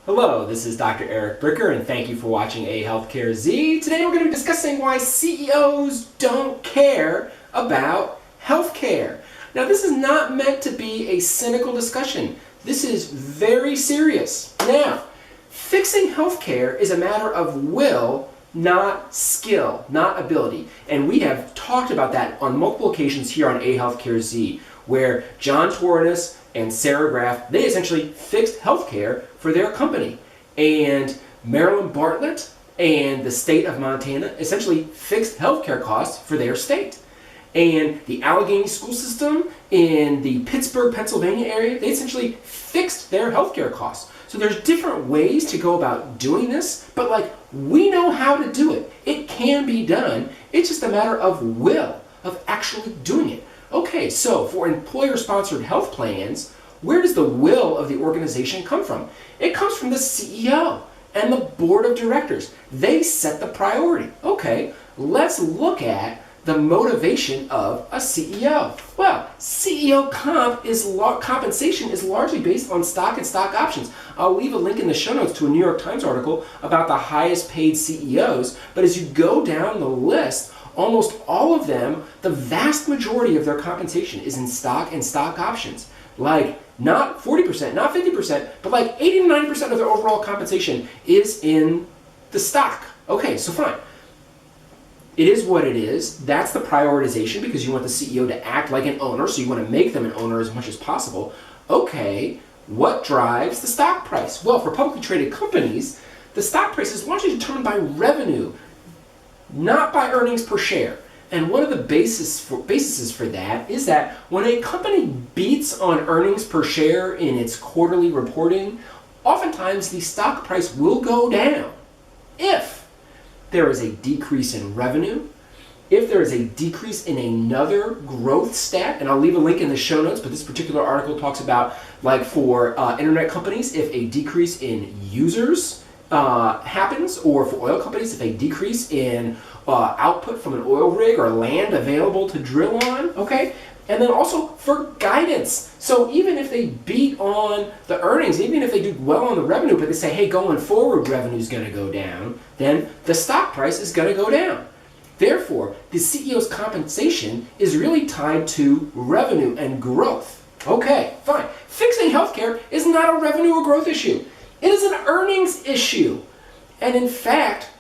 Hello, this is Dr. Eric Bricker, and thank you for watching AHealthcareZ. Today we're going to be discussing why CEOs don't care about healthcare. Now, this is not meant to be a cynical discussion. This is very serious. Now, fixing healthcare is a matter of will, not skill, not ability. And we have talked about that on multiple occasions here on AHealthcareZ, where John Torres and Sarah Graff, they essentially fixed healthcare for their company. And Marilyn Bartlett and the state of Montana essentially fixed healthcare costs for their state. And the Allegheny school system in the Pittsburgh, Pennsylvania area, they essentially fixed their healthcare costs. So there's different ways to go about doing this, but we know how to do it. It can be done. It's just a matter of will, of actually doing it. Okay, so for employer-sponsored health plans, where does the will of the organization come from? It comes from the CEO and the board of directors. They set the priority. Okay, let's look at the motivation of a CEO. Well, CEO compensation is largely based on stock and stock options. I'll leave a link in the show notes to a New York Times article about the highest paid CEOs, but as you go down the list, almost all of them, the vast majority of their compensation is in stock and stock options. Not 40%, not 50%, but 80 to 90% of their overall compensation is in the stock. Okay, so fine. It is what it is. That's the prioritization because you want the CEO to act like an owner, so you want to make them an owner as much as possible. Okay, what drives the stock price? Well, for publicly traded companies, the stock price is largely determined by revenue, not by earnings per share. And one of the bases for that is that when a company beats on earnings per share in its quarterly reporting, oftentimes the stock price will go down if there is a decrease in revenue, if there is a decrease in another growth stat, and I'll leave a link in the show notes, but this particular article talks about for internet companies, if a decrease in users happens, or for oil companies, if a decrease in output from an oil rig or land available to drill on, okay? And then also for guidance. So even if they beat on the earnings, even if they do well on the revenue, but they say, hey, going forward, revenue is going to go down, then the stock price is going to go down. Therefore, the CEO's compensation is really tied to revenue and growth. Okay, fine. Fixing healthcare is not a revenue or growth issue. It is an earnings issue. And in fact,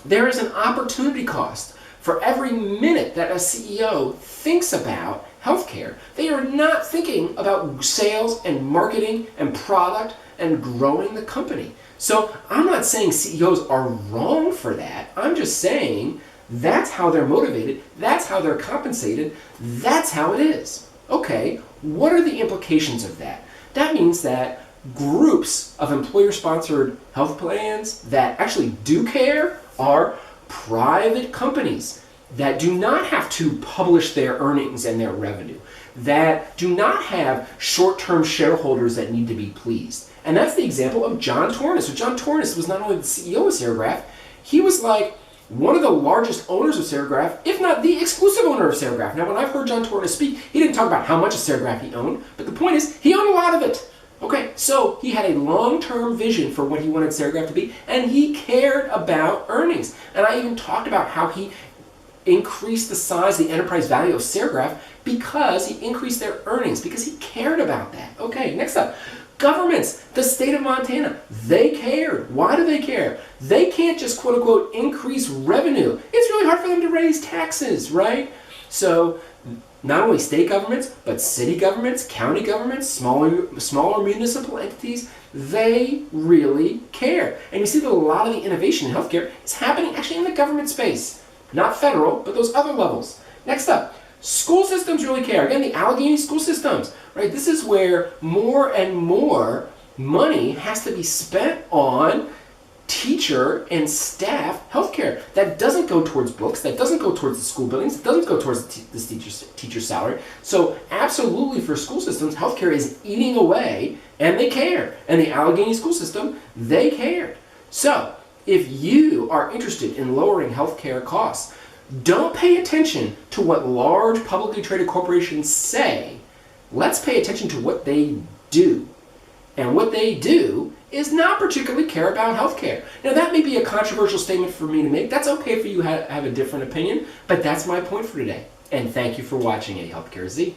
there is an opportunity cost. For every minute that a CEO thinks about healthcare, they are not thinking about sales and marketing and product and growing the company. So I'm not saying CEOs are wrong for that. I'm just saying that's how they're motivated, that's how they're compensated, that's how it is. Okay, what are the implications of that? That means that groups of employer-sponsored health plans that actually do care are private companies that do not have to publish their earnings and their revenue, that do not have short-term shareholders that need to be pleased. And that's the example of John Torres. So John Torres was not only the CEO of Sarah Graff, he was one of the largest owners of Sarah Graff, if not the exclusive owner of Sarah Graff. Now, when I've heard John Torres speak, he didn't talk about how much of Sarah Graff he owned, but the point is, he owned a lot of it. Okay, so he had a long-term vision for what he wanted Sarah Graff to be, and he cared about earnings. And I even talked about how he increased the size, the enterprise value of Sarah Graff because he increased their earnings, because he cared about that. Okay, next up. Governments, the state of Montana, they cared. Why do they care? They can't just quote-unquote increase revenue. It's really hard for them to raise taxes, right? So not only state governments, but city governments, county governments, smaller municipal entities, they really care. And you see that a lot of the innovation in healthcare is happening actually in the government space. Not federal, but those other levels. Next up, school systems really care. Again, the Allegheny school systems, right? This is where more and more money has to be spent on teacher and staff healthcare. That doesn't go towards books, that doesn't go towards the school buildings, it doesn't go towards the teacher's salary. So absolutely for school systems, healthcare is eating away, and they care. And the Allegheny school system, they cared. So if you are interested in lowering healthcare costs, don't pay attention to what large publicly traded corporations say. Let's pay attention to what they do. And what they do is not particularly care about healthcare. Now, that may be a controversial statement for me to make. That's okay for you to have a different opinion, but that's my point for today. And thank you for watching AHealthcareZ.